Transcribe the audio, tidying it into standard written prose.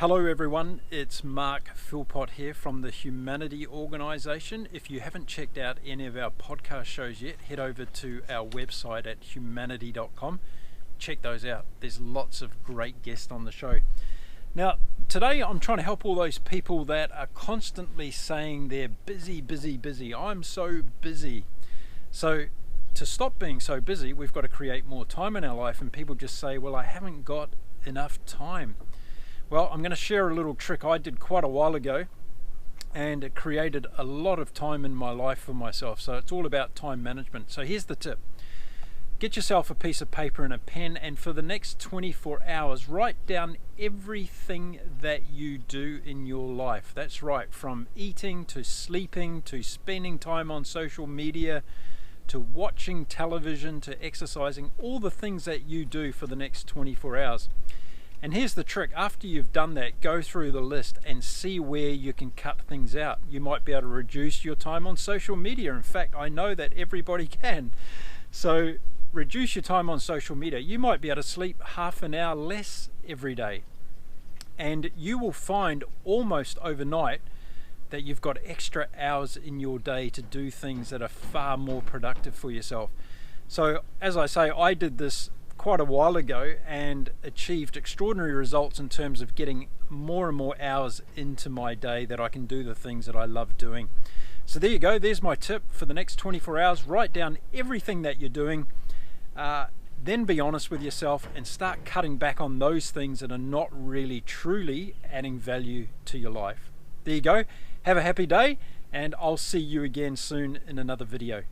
Hello everyone, it's Mark Philpott here from the Humanity organisation. If you haven't checked out any of our podcast shows yet, head over to our website at humaneity.com. Check those out. There's lots of great guests on the show. Now, today I'm trying to help all those people that are constantly saying they're busy, busy, busy. I'm so busy. So to stop being so busy, we've got to create more time in our life, and people just say, well, I haven't got enough time. Well, I'm going to share a little trick I did quite a while ago, and it created a lot of time in my life for myself. So it's all about time management. So here's the tip. Get yourself a piece of paper and a pen, and for the next 24 hours, write down everything that you do in your life. That's right, from eating to sleeping to spending time on social media to watching television to exercising, all the things that you do for the next 24 hours. And here's the trick. After you've done that, go through the list and see where you can cut things out. You might be able to reduce your time on social media. In fact, I know that everybody can. So reduce your time on social media. You might be able to sleep half an hour less every day. And you will find almost overnight that you've got extra hours in your day to do things that are far more productive for yourself. So as I say, I did this quite a while ago and achieved extraordinary results in terms of getting more and more hours into my day that I can do the things that I love doing. So there you go. There's my tip for the next 24 hours. Write down everything that you're doing. Then be honest with yourself and start cutting back on those things that are not really truly adding value to your life. There you go. Have a happy day, and I'll see you again soon in another video.